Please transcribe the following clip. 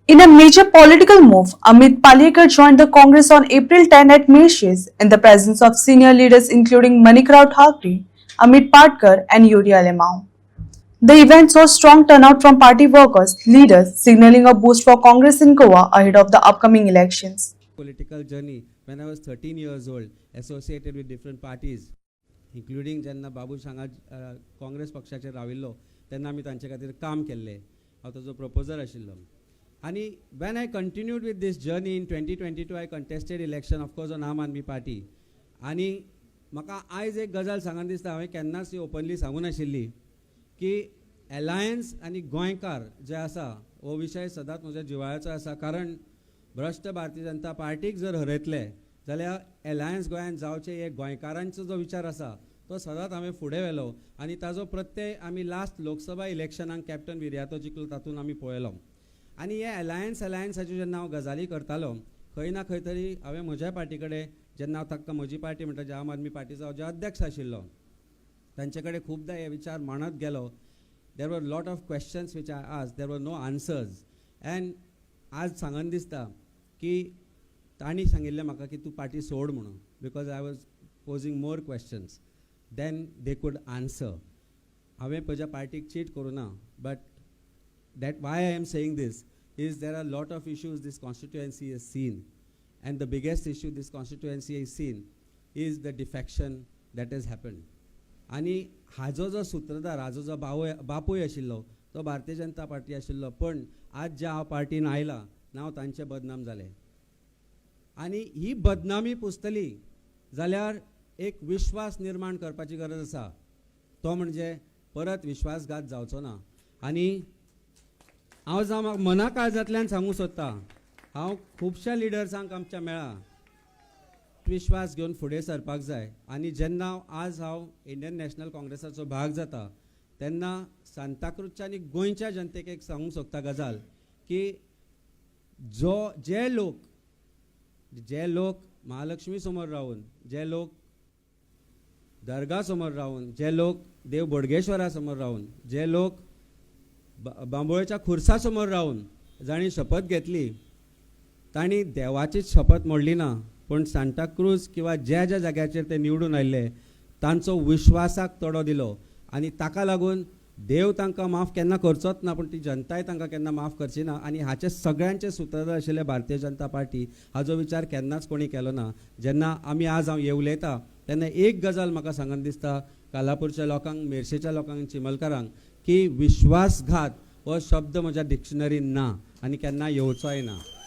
In a major political move, Amit Palekar joined the Congress on April 10 at Mauritius in the presence of senior leaders including Manikraut Thakre, Amit Patkar and Yuri Alemao. The event saw strong turnout from party workers, leaders, signaling a boost for Congress in Goa ahead of the upcoming elections. Political journey when I was 13 years old, associated with different parties, including जेन्ना बाबू सांगा काँग्रेस पक्षाचेर राविल्लो तेन्ना आमी तांचे खातीर काम केल्लें. हांव ताजो प्रपोजर आशिल्लो. आनी when I continued with this journey in 2022 I contested election of course on आम आदमी पार्टी. आनी म्हाका आयज एक गजाल सांगन दिसता, हांवें केन्नाच ती ओपनली सांगूं नाशिल्ली की एलायन्स आनी गोंयकार जे आसा हो विशय सदांच म्हज्या जिवाळ्याचो आसा. कारण भ्रश्ट भारतीय जनता पार्टीक जर हरयतले जाल्यार एलायन्स गोंयांत जावचे हे गोंयकारांचो जो विचार आसा तो सदांच हांवें फुडें व्हेलो आनी ताजो प्रत्यय आमी लास्ट लोकसभा इलेक्शनाक कॅप्टन विर्यातो जिखलो तातूंत आमी पळयलो. आनी हे एलायन्साच्यो जेन्ना हांव गजाली करतालो खंय ना खंय तरी हांवें म्हज्या पार्टी कडेन जेन्ना हांव ताका म्हजी पार्टी म्हणटा जे आम आदमी पार्टीचो हांव जे अध्यक्ष आशिल्लो तांचे कडेन खुबदां हे विचार मांडत गेलो. There were lot of questions which I asked, there were no answers. End आज सांगन दिसता की तांणी सांगिल्लें म्हाका की तूं पार्टी सोड म्हणून, because I was posing more questions than they could answer. हांवें म्हज्या पार्टीक चीट करूं ना, but that why I am saying this is there are a lot of issues this constituency has seen, and the biggest issue this constituency has seen is the defection that has happened. आणि हाजो जो सूत्रधार, हाजो जो बापूय आशिल्लो तो Bharatiya Janata party आशिल्लो, पण आज ज्या हांव पार्टीन आयला नांव तांचें बदनाम जालें. आनी ही बदनामी पुसतली जाल्यार एक विश्वास निर्माण करपाची गरज आसा, तो म्हणजे परत विश्वासघात जावचो ना. आनी हांव जावं मना काळजांतल्यान सांगूं सोदतां, हांव खुबश्या लिडर्सांक आमच्या मेळ्ळा विश्वास घेवन फुडें सरपाक जाय. आनी जेन्ना आज हांव इंडियन नॅशनल काँग्रेसाचो भाग जाता तेन्ना सांताक्रूजच्या आनी गोंयच्या जनतेक एक सांगूंक सोदता गजाल की जे लोक महालक्ष्मी समोर रावन, जे लोक दर्गा समोर रावन, जे लोक देव बोडगेश्वरा समोर रावन, जे लोक बांबोळेच्या खुर्सा समोर रावन जाणी शपथ घेतली तांणी देवाचीच शपथ मोडली ना, पण सांताक्रूज किंवा ज्या ज्या जाग्याचेर ते निवडून आयिल्ले तांचो विश्वासाक तडो दिलो. आनी ताका लागून देव तांकां माफ केन्ना करचोच ना, पण ती जनताय तांकां केन्ना माफ करची ना. आनी हाचे सगळ्यांचे सूत्रधार आशिल्ले भारतीय जनता पार्टी, हाजो विचार केन्नाच कोणी केलो ना. जेन्ना आमी आज हांव हे उलयता तेन्ना एक गजाल म्हाका सांगन दिसता कालापूरच्या लोकांक, मेर्शेच्या लोकांक, चिमलकारांक, की विश्वासघात हो शब्द म्हज्या डिक्शनरीन ना आनी केन्ना येवचोय ना.